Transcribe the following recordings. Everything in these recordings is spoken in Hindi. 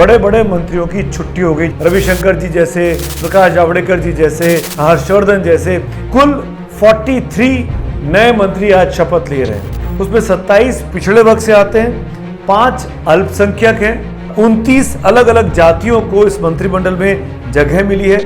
बड़े बड़े मंत्रियों की छुट्टी हो गई। रविशंकर जी जैसे, प्रकाश जावड़ेकर जी जैसे, हर्षवर्धन जैसे कुल 43 नए मंत्री आज शपथ ले रहे हैं। उसमें 27 पिछड़े वर्ग से आते हैं, 5 अल्पसंख्यक हैं, 29 अलग अलग जातियों को इस मंत्रिमंडल में जगह मिली है।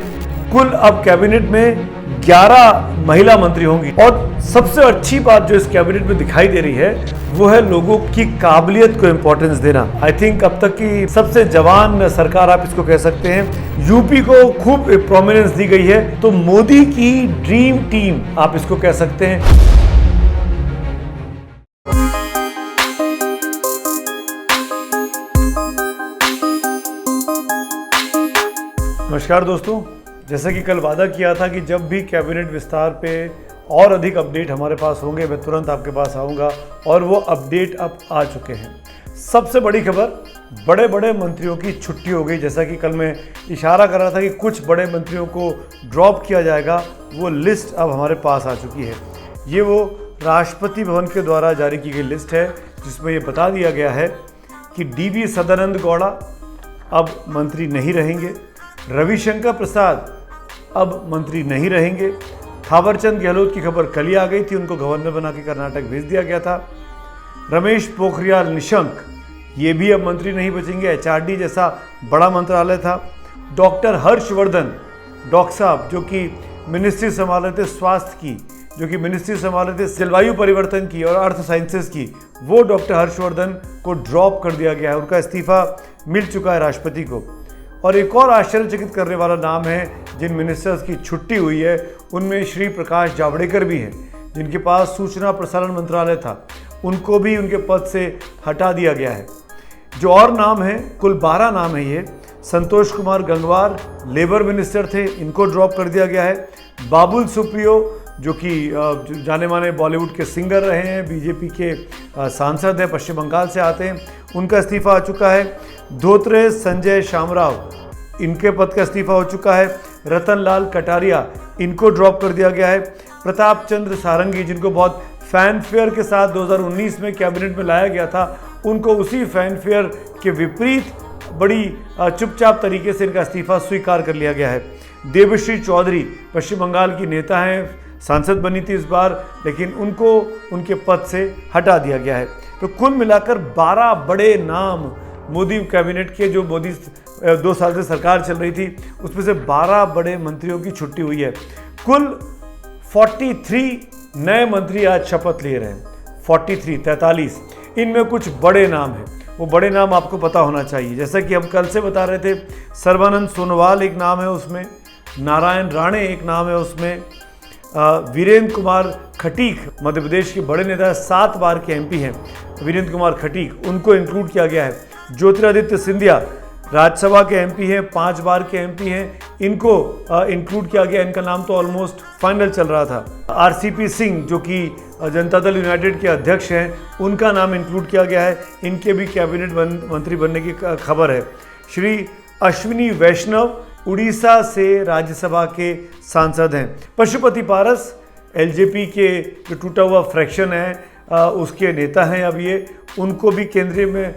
कुल अब कैबिनेट में 11 महिला मंत्री होंगी। और सबसे अच्छी बात जो इस कैबिनेट में दिखाई दे रही है वो है लोगों की काबिलियत को इंपॉर्टेंस देना। आई थिंक अब तक की सबसे जवान सरकार आप इसको कह सकते हैं। यूपी को खूब प्रोमिनेंस दी गई है, तो मोदी की ड्रीम टीम आप इसको कह सकते हैं। नमस्कार दोस्तों, जैसा कि कल वादा किया था कि जब भी कैबिनेट विस्तार पे और अधिक अपडेट हमारे पास होंगे मैं तुरंत आपके पास आऊँगा, और वो अपडेट अब आ चुके हैं। सबसे बड़ी खबर, बड़े बड़े मंत्रियों की छुट्टी हो गई। जैसा कि कल मैं इशारा कर रहा था कि कुछ बड़े मंत्रियों को ड्रॉप किया जाएगा, वो लिस्ट अब हमारे पास आ चुकी है। ये वो राष्ट्रपति भवन के द्वारा जारी की गई लिस्ट है जिसमें ये बता दिया गया है कि DV सदानंद गौड़ा अब मंत्री नहीं रहेंगे, रविशंकर प्रसाद अब मंत्री नहीं रहेंगे, थावरचंद गहलोत की खबर कल ही आ गई थी, उनको गवर्नर बना के कर्नाटक भेज दिया गया था। रमेश पोखरियाल निशंक ये भी अब मंत्री नहीं बचेंगे, HRD जैसा बड़ा मंत्रालय था। डॉक्टर हर्षवर्धन डॉक्टर साहब जो कि मिनिस्ट्री संभाल रहे थे स्वास्थ्य की, जो कि मिनिस्ट्री संभाल रहे थे जलवायु परिवर्तन की और अर्थ साइंसेज की, वो डॉक्टर हर्षवर्धन को ड्रॉप कर दिया गया है। उनका इस्तीफा मिल चुका है राष्ट्रपति को। और एक और आश्चर्यचकित करने वाला नाम है जिन मिनिस्टर्स की छुट्टी हुई है, उनमें श्री प्रकाश जावड़ेकर भी हैं, जिनके पास सूचना प्रसारण मंत्रालय था, उनको भी उनके पद से हटा दिया गया है। जो और नाम है, कुल 12 नाम है ये। संतोष कुमार गंगवार लेबर मिनिस्टर थे, इनको ड्रॉप कर दिया गया है। बाबुल सुप्रियो जो कि जाने माने बॉलीवुड के सिंगर रहे हैं, बीजेपी के सांसद हैं, पश्चिम बंगाल से आते हैं, उनका इस्तीफा आ चुका है। धोत्रे संजय शामराव, इनके पद का इस्तीफा हो चुका है। रतन लाल कटारिया, इनको ड्रॉप कर दिया गया है। प्रताप चंद्र सारंगी, जिनको बहुत फैनफेयर के साथ 2019 में कैबिनेट में लाया गया था, उनको उसी फैनफेयर के विपरीत बड़ी चुपचाप तरीके से इनका इस्तीफा स्वीकार कर लिया गया है। देवश्री चौधरी पश्चिम बंगाल की नेता हैं, सांसद बनी थी इस बार, लेकिन उनको उनके पद से हटा दिया गया है। तो कुल मिलाकर 12 बड़े नाम मोदी कैबिनेट के, जो मोदी 2 साल से सरकार चल रही थी, उसमें से 12 बड़े मंत्रियों की छुट्टी हुई है। कुल 43 नए मंत्री आज शपथ ले रहे हैं। 43 इनमें कुछ बड़े नाम हैं, वो बड़े नाम आपको पता होना चाहिए। जैसा कि हम कल से बता रहे थे, सर्बानंद सोनोवाल एक नाम है उसमें, नारायण राणे एक नाम है उसमें, वीरेंद्र कुमार खटीक मध्य प्रदेश के बड़े नेता, 7 बार के MP हैं वीरेंद्र कुमार खटीक, उनको इंक्लूड किया गया है। ज्योतिरादित्य सिंधिया राज्यसभा के MP हैं, 5 बार के MP हैं, इनको इंक्लूड किया गया। इनका नाम तो ऑलमोस्ट फाइनल चल रहा था। RCP सिंह जो कि जनता दल यूनाइटेड के अध्यक्ष हैं, उनका नाम इंक्लूड किया गया है, इनके भी कैबिनेट मंत्री बनने की खबर है। श्री अश्विनी वैष्णव उड़ीसा से राज्यसभा के सांसद हैं। पशुपति पारस LJP के जो टूटा हुआ फ्रैक्शन है उसके नेता हैं अब ये, उनको भी केंद्रीय में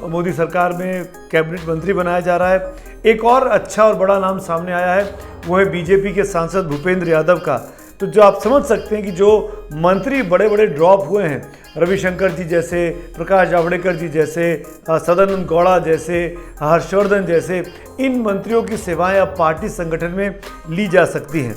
मोदी सरकार में कैबिनेट मंत्री बनाया जा रहा है। एक और अच्छा और बड़ा नाम सामने आया है, वो है BJP के सांसद भूपेंद्र यादव का। तो जो आप समझ सकते हैं कि जो मंत्री बड़े बड़े ड्रॉप हुए हैं, रविशंकर जी जैसे, प्रकाश जावड़ेकर जी जैसे, सदानंद गौड़ा जैसे, हर्षवर्धन जैसे, इन मंत्रियों की सेवाएं अब पार्टी संगठन में ली जा सकती हैं।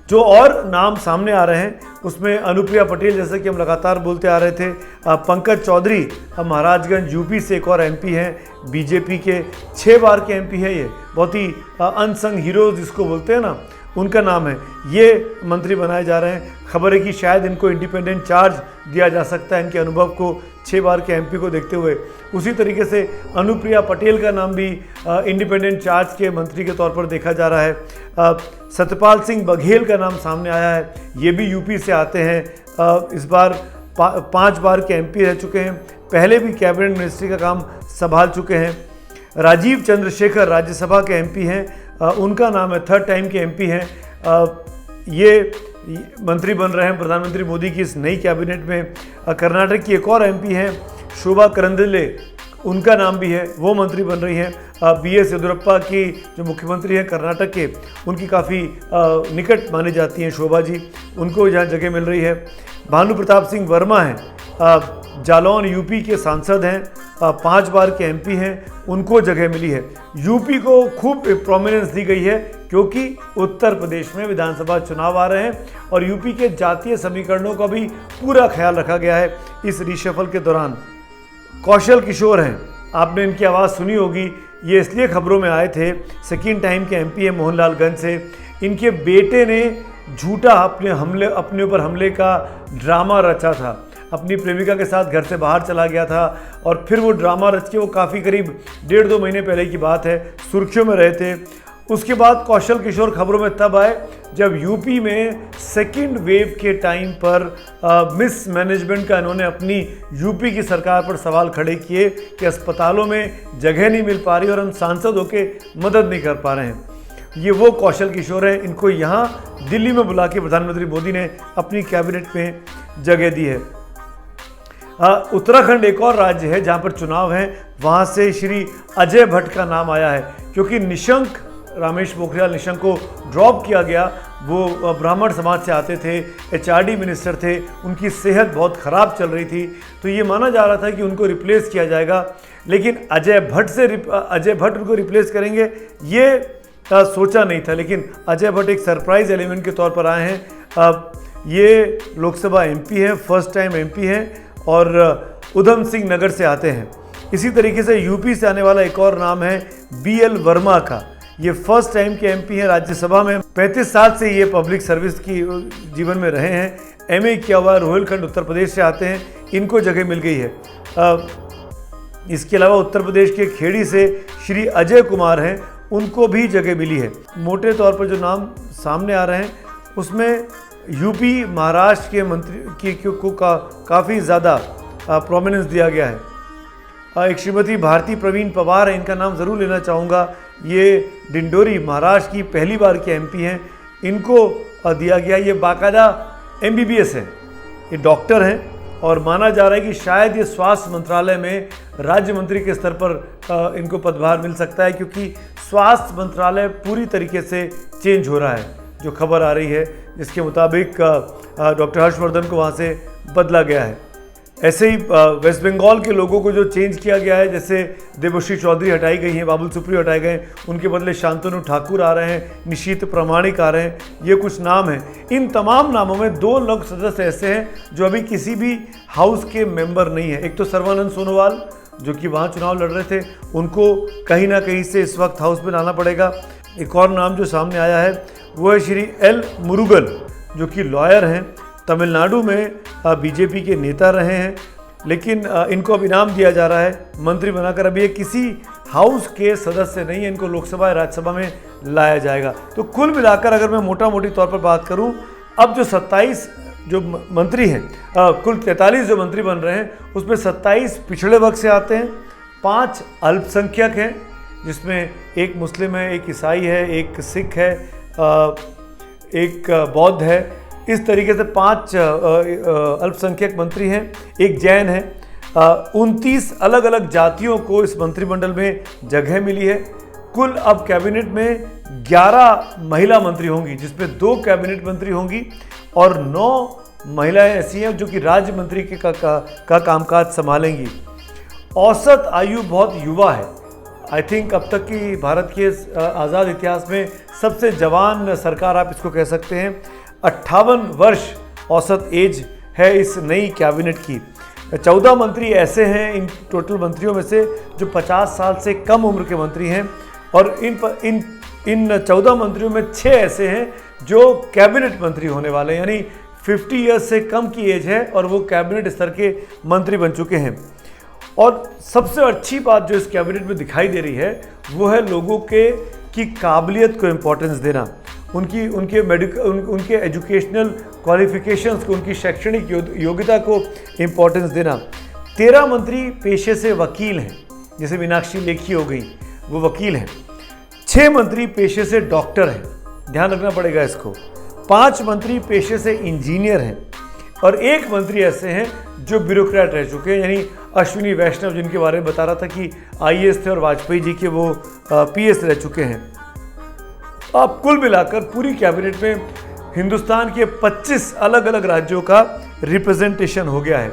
जो और नाम सामने आ रहे हैं उसमें अनुप्रिया पटेल, जैसे कि हम लगातार बोलते आ रहे थे, पंकज चौधरी महाराजगंज UP से एक और MP हैं, BJP के 6 बार के MP हैं, ये बहुत ही अनसंग हीरोज जिसको बोलते हैं ना, उनका नाम है, ये मंत्री बनाए जा रहे हैं। खबर है कि शायद इनको इंडिपेंडेंट चार्ज दिया जा सकता है, इनके अनुभव को 6 बार के MP को देखते हुए। उसी तरीके से अनुप्रिया पटेल का नाम भी इंडिपेंडेंट चार्ज के मंत्री के तौर पर देखा जा रहा है। सत्यपाल सिंह बघेल का नाम सामने आया है, ये भी UP से आते हैं, इस बार 5 बार के MP रह चुके हैं, पहले भी कैबिनेट मिनिस्ट्री का काम संभाल चुके हैं। राजीव चंद्रशेखर राज्यसभा के MP हैं, उनका नाम है, 3rd टाइम के MP हैं, ये मंत्री बन रहे हैं प्रधानमंत्री मोदी की इस नई कैबिनेट में। कर्नाटक की एक और MP हैं शोभा करंदिले, उनका नाम भी है, वो मंत्री बन रही हैं। BS येदियुरप्पा की जो मुख्यमंत्री हैं कर्नाटक के, उनकी काफ़ी निकट मानी जाती हैं शोभा जी, उनको यहाँ जगह मिल रही है। भानु प्रताप सिंह वर्मा हैं, जालौन यूपी के सांसद हैं, 5 बार के MP हैं, उनको जगह मिली है। यूपी को खूब प्रोमिनेंस दी गई है क्योंकि उत्तर प्रदेश में विधानसभा चुनाव आ रहे हैं और यूपी के जातीय समीकरणों का भी पूरा ख्याल रखा गया है इस रीशफल के दौरान। कौशल किशोर हैं, आपने इनकी आवाज़ सुनी होगी, ये इसलिए खबरों में आए थे, सेकेंड टाइम के MP हैं मोहनलालगंज से। इनके बेटे ने झूठा अपने ऊपर हमले का ड्रामा रचा था, अपनी प्रेमिका के साथ घर से बाहर चला गया था और फिर वो ड्रामा रच के, वो काफ़ी करीब 1.5-2 महीने पहले की बात है, सुर्खियों में रहे थे। उसके बाद कौशल किशोर खबरों में तब आए जब यूपी में सेकेंड वेव के टाइम पर मिस मैनेजमेंट का इन्होंने अपनी यूपी की सरकार पर सवाल खड़े किए कि अस्पतालों में जगह नहीं मिल पा रही और हम सांसद होकर मदद नहीं कर पा रहे हैं। ये वो कौशल किशोर हैं, इनको यहाँ दिल्ली में बुला के प्रधानमंत्री मोदी ने अपनी कैबिनेट में जगह दी है। उत्तराखंड एक और राज्य है जहाँ पर चुनाव हैं, वहाँ से श्री अजय भट्ट का नाम आया है क्योंकि निशंक, रमेश पोखरियाल निशंक को ड्रॉप किया गया। वो ब्राह्मण समाज से आते थे, HRD मिनिस्टर थे, उनकी सेहत बहुत ख़राब चल रही थी, तो ये माना जा रहा था कि उनको रिप्लेस किया जाएगा, लेकिन अजय भट्ट उनको रिप्लेस करेंगे ये सोचा नहीं था। लेकिन अजय भट्ट एक सरप्राइज एलिमेंट के तौर पर आए हैं। ये लोकसभा MP हैं, फर्स्ट टाइम MP हैं और उधम सिंह नगर से आते हैं। इसी तरीके से यूपी से आने वाला एक और नाम है BL वर्मा का, ये फर्स्ट टाइम के MP हैं राज्यसभा में। 35 साल से ये पब्लिक सर्विस की जीवन में रहे हैं, MA किया हुआ, रोहिलखंड उत्तर प्रदेश से आते हैं, इनको जगह मिल गई है। इसके अलावा उत्तर प्रदेश के खेड़ी से श्री अजय कुमार हैं, उनको भी जगह मिली है। मोटे तौर पर जो नाम सामने आ रहे हैं उसमें यूपी महाराष्ट्र के मंत्री को काफ़ी ज़्यादा प्रोमिनेंस दिया गया है। एक श्रीमती भारती प्रवीण पवार है, इनका नाम ज़रूर लेना चाहूँगा, ये डिंडोरी महाराष्ट्र की पहली बार के MP हैं, इनको दिया गया। ये बाकायदा MBBS है, ये डॉक्टर हैं और माना जा रहा है कि शायद ये स्वास्थ्य मंत्रालय में राज्य मंत्री के स्तर पर इनको पदभार मिल सकता है क्योंकि स्वास्थ्य मंत्रालय पूरी तरीके से चेंज हो रहा है, जो खबर आ रही है जिसके मुताबिक डॉक्टर हर्षवर्धन को वहाँ से बदला गया है। ऐसे ही वेस्ट बंगाल के लोगों को जो चेंज किया गया है, जैसे देवश्री चौधरी हटाई गई हैं, बाबुल सुप्रियो हटाए गए, उनके बदले शांतनु ठाकुर आ रहे हैं, निशीत प्रामाणिक आ रहे हैं, ये कुछ नाम हैं। इन तमाम नामों में 2 लोग सदस्य ऐसे हैं जो अभी किसी भी हाउस के मेंबर नहीं है। एक तो सर्बानंद सोनोवाल जो कि वहाँ चुनाव लड़ रहे थे, उनको कहीं ना कहीं से इस वक्त हाउस में लाना पड़ेगा। एक और नाम जो सामने आया है वो है श्री L मुरुगन, जो कि लॉयर हैं, तमिलनाडु में BJP के नेता रहे हैं, लेकिन इनको अब इनाम दिया जा रहा है मंत्री बनाकर। अभी ये किसी हाउस के सदस्य नहीं है, इनको लोकसभा या राज्यसभा में लाया जाएगा। तो कुल मिलाकर अगर मैं मोटा मोटी तौर पर बात करूं, अब जो 27 जो मंत्री हैं, कुल 43 जो मंत्री बन रहे हैं, उसमें 27 पिछड़े वर्ग से आते हैं, 5 अल्पसंख्यक हैं जिसमें एक मुस्लिम है, एक ईसाई है, एक सिख है, एक बौद्ध है। इस तरीके से 5 अल्पसंख्यक मंत्री हैं, एक जैन है। 29 अलग अलग जातियों को इस मंत्रिमंडल में जगह मिली है। कुल अब कैबिनेट में 11 महिला मंत्री होंगी, जिसमें 2 कैबिनेट मंत्री होंगी और 9 महिलाएं ऐसी हैं जो कि राज्य मंत्री के का कामकाज संभालेंगी। औसत आयु बहुत युवा है। आई थिंक अब तक की भारत के आज़ाद इतिहास में सबसे जवान सरकार आप इसको कह सकते हैं। 58 वर्ष औसत एज है इस नई कैबिनेट की। 14 मंत्री ऐसे हैं इन टोटल मंत्रियों में से जो 50 साल से कम उम्र के मंत्री हैं और इन 14 मंत्रियों में 6 ऐसे हैं जो कैबिनेट मंत्री होने वाले हैं, यानी 50 ईयर्स से कम की एज है और वो कैबिनेट स्तर के मंत्री बन चुके हैं। और सबसे अच्छी बात जो इस कैबिनेट में दिखाई दे रही है वो है लोगों की काबिलियत को इम्पोर्टेंस देना, उनके एजुकेशनल क्वालिफिकेशंस को, उनकी शैक्षणिक योग्यता को इम्पोर्टेंस देना। 13 मंत्री पेशे से वकील हैं, जैसे मीनाक्षी लेखी हो गई, वो वकील हैं। 6 मंत्री पेशे से डॉक्टर हैं, ध्यान रखना पड़ेगा इसको। 5 मंत्री पेशे से इंजीनियर हैं और 1 मंत्री ऐसे हैं जो ब्यूरोक्रेट रह चुके हैं, यानी अश्विनी वैष्णव जिनके बारे में बता रहा था कि आईएएस थे और वाजपेयी जी के वो पीएस रह चुके हैं। अब कुल मिलाकर पूरी कैबिनेट में हिंदुस्तान के 25 अलग अलग राज्यों का रिप्रेजेंटेशन हो गया है।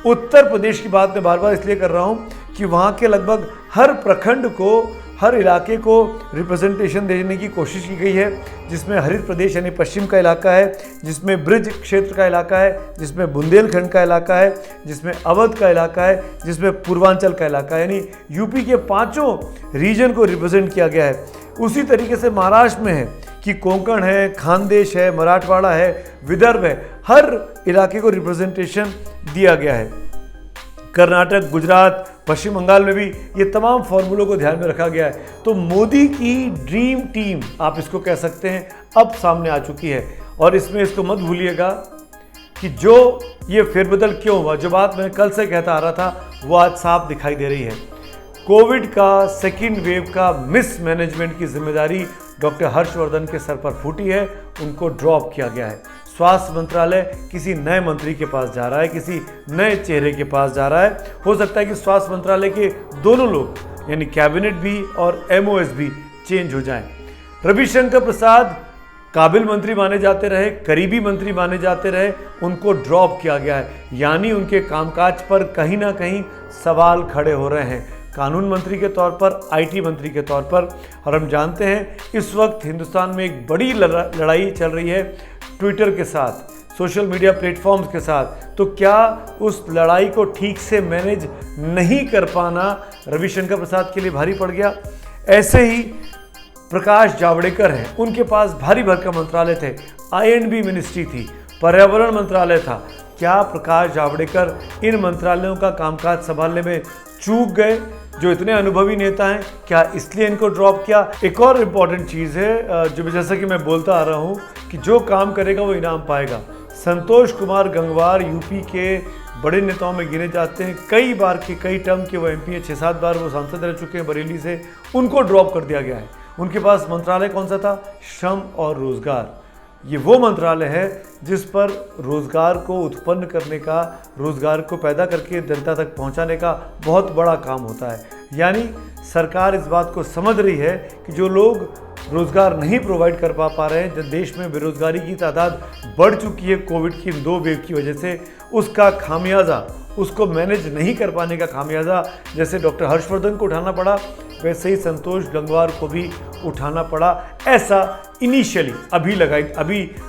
उत्तर प्रदेश की बात मैं बार बार इसलिए कर रहा हूँ कि वहाँ के लगभग हर प्रखंड को, हर इलाके को रिप्रेजेंटेशन देने की कोशिश की गई है, जिसमें हरित प्रदेश यानी पश्चिम का इलाका है, जिसमें ब्रिज क्षेत्र का इलाका है, जिसमें बुंदेलखंड का इलाका है, जिसमें अवध का इलाका है, जिसमें पूर्वांचल का इलाका है, यानी यूपी के 5 रीजन को रिप्रेजेंट किया गया है। उसी तरीके से महाराष्ट्र में है कि कोंकण है, खानदेश है, मराठवाड़ा है, विदर्भ है, हर इलाके को रिप्रेजेंटेशन दिया गया है। कर्नाटक, गुजरात, पश्चिम बंगाल में भी ये तमाम फॉर्मूलों को ध्यान में रखा गया है। तो मोदी की ड्रीम टीम आप इसको कह सकते हैं, अब सामने आ चुकी है। और इसमें इसको मत भूलिएगा कि जो ये फेरबदल क्यों हुआ, जो बात मैं कल से कहता आ रहा था, वो आज साफ दिखाई दे रही है। कोविड का सेकेंड वेव का मिसमैनेजमेंट की जिम्मेदारी डॉक्टर हर्षवर्धन के सर पर फूटी है, उनको ड्रॉप किया गया है। स्वास्थ्य मंत्रालय किसी नए मंत्री के पास जा रहा है, किसी नए चेहरे के पास जा रहा है। हो सकता है कि स्वास्थ्य मंत्रालय के दोनों लोग यानी कैबिनेट भी और एमओएस भी चेंज हो जाएं। रविशंकर प्रसाद काबिल मंत्री माने जाते रहे, करीबी मंत्री माने जाते रहे, उनको ड्रॉप किया गया है, यानी उनके कामकाज पर कहीं ना कहीं सवाल खड़े हो रहे हैं, कानून मंत्री के तौर पर, आईटी मंत्री के तौर पर। और हम जानते हैं इस वक्त हिंदुस्तान में एक बड़ी लड़ाई चल रही है ट्विटर के साथ, सोशल मीडिया प्लेटफॉर्म्स के साथ। तो क्या उस लड़ाई को ठीक से मैनेज नहीं कर पाना रविशंकर प्रसाद के लिए भारी पड़ गया? ऐसे ही प्रकाश जावड़ेकर हैं, उनके पास भारी भरकम मंत्रालय थे, आईएनबी मिनिस्ट्री थी, पर्यावरण मंत्रालय था। क्या प्रकाश जावड़ेकर इन मंत्रालयों का कामकाज संभालने में चूक गए, जो इतने अनुभवी नेता हैं? क्या इसलिए इनको ड्रॉप किया? एक और इम्पॉर्टेंट चीज़ है जो जैसा कि मैं बोलता आ रहा हूँ कि जो काम करेगा वो इनाम पाएगा। संतोष कुमार गंगवार यूपी के बड़े नेताओं में गिने जाते हैं, कई बार के कई टर्म के वो एमपी हैं, 6-7 बार वो सांसद रह चुके हैं बरेली से, उनको ड्रॉप कर दिया गया है। उनके पास मंत्रालय कौन सा था? श्रम और रोजगार। ये वो मंत्रालय है जिस पर रोज़गार को उत्पन्न करने का, रोज़गार को पैदा करके जनता तक पहुंचाने का बहुत बड़ा काम होता है। यानी सरकार इस बात को समझ रही है कि जो लोग रोज़गार नहीं प्रोवाइड कर पा रहे हैं, जब देश में बेरोज़गारी की तादाद बढ़ चुकी है कोविड की 2 वेव की वजह से, उसका खामियाजा, उसको मैनेज नहीं कर पाने का खामियाजा जैसे डॉक्टर हर्षवर्धन को उठाना पड़ा, वैसे ही संतोष गंगवार को भी उठाना पड़ा। ऐसा इनिशियली अभी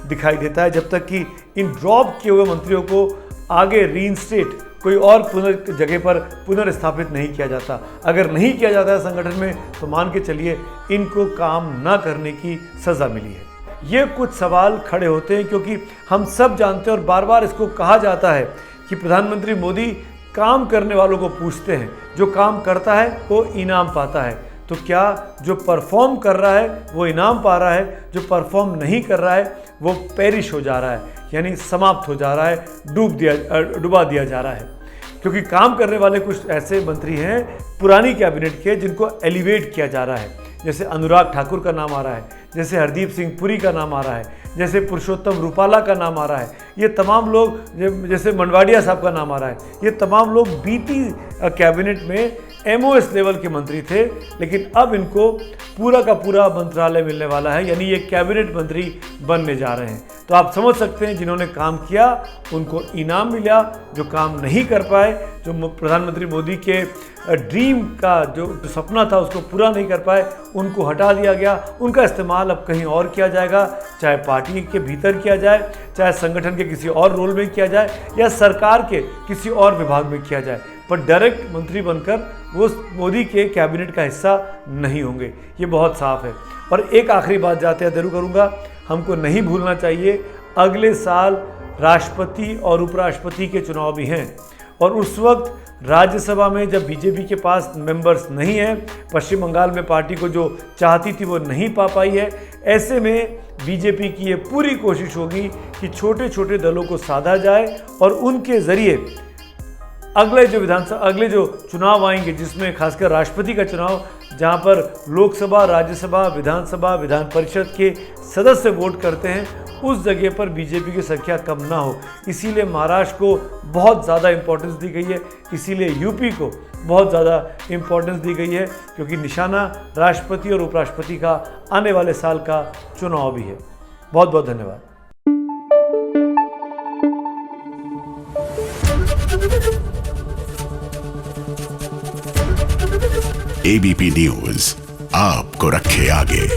दिखाई देता है, जब तक कि इन ड्रॉप किए हुए मंत्रियों को आगे रीइंस्टेट कोई और जगह पर पुनर्स्थापित नहीं किया जाता। अगर नहीं किया जाता है संगठन में, तो मान के चलिए इनको काम ना करने की सज़ा मिली है। ये कुछ सवाल खड़े होते हैं क्योंकि हम सब जानते हैं और बार बार इसको कहा जाता है कि प्रधानमंत्री मोदी काम करने वालों को पूछते हैं, जो काम करता है वो इनाम पाता है। तो क्या जो परफॉर्म कर रहा है वो इनाम पा रहा है, जो परफॉर्म नहीं कर रहा है वो पेरिश हो जा रहा है, यानी समाप्त हो जा रहा है, डुबा दिया जा रहा है? क्योंकि काम करने वाले कुछ ऐसे मंत्री हैं पुरानी कैबिनेट के जिनको एलिवेट किया जा रहा है, जैसे अनुराग ठाकुर का नाम आ रहा है, जैसे हरदीप सिंह पुरी का नाम आ रहा है, जैसे पुरुषोत्तम रूपाला का नाम आ रहा है। ये तमाम लोग, जैसे मनवाडिया साहब का नाम आ रहा है, ये तमाम लोग बीती कैबिनेट में एमओएस लेवल के मंत्री थे, लेकिन अब इनको पूरा का पूरा मंत्रालय मिलने वाला है, यानी ये कैबिनेट मंत्री बनने जा रहे हैं। तो आप समझ सकते हैं जिन्होंने काम किया उनको इनाम मिला, जो काम नहीं कर पाए, जो प्रधानमंत्री मोदी के ड्रीम का जो सपना था उसको पूरा नहीं कर पाए, उनको हटा दिया गया। उनका इस्तेमाल अब कहीं और किया जाएगा, चाहे पार्टी के भीतर किया जाए, चाहे संगठन के किसी और रोल में किया जाए, या सरकार के किसी और विभाग में किया जाए, पर डायरेक्ट मंत्री बनकर वो मोदी के कैबिनेट का हिस्सा नहीं होंगे। ये बहुत साफ है। और एक आखिरी बात जाते जरूर करूँगा, हमको नहीं भूलना चाहिए अगले साल राष्ट्रपति और उपराष्ट्रपति के चुनाव भी हैं, और उस वक्त राज्यसभा में जब बीजेपी के पास मेंबर्स नहीं हैं, पश्चिम बंगाल में पार्टी को जो चाहती थी वो नहीं पा पाई है, ऐसे में बीजेपी की ये पूरी कोशिश होगी कि छोटे छोटे दलों को साधा जाए और उनके ज़रिए अगले जो चुनाव आएंगे, जिसमें खासकर राष्ट्रपति का चुनाव, जहां पर लोकसभा, राज्यसभा, विधानसभा, विधान परिषद के सदस्य वोट करते हैं, उस जगह पर बीजेपी की संख्या कम ना हो, इसीलिए महाराष्ट्र को बहुत ज़्यादा इम्पोर्टेंस दी गई है, इसीलिए यूपी को बहुत ज़्यादा इम्पोर्टेंस दी गई है, क्योंकि निशाना राष्ट्रपति और उपराष्ट्रपति का आने वाले साल का चुनाव भी है। बहुत बहुत धन्यवाद। एबीपी न्यूज आपको रखे आगे।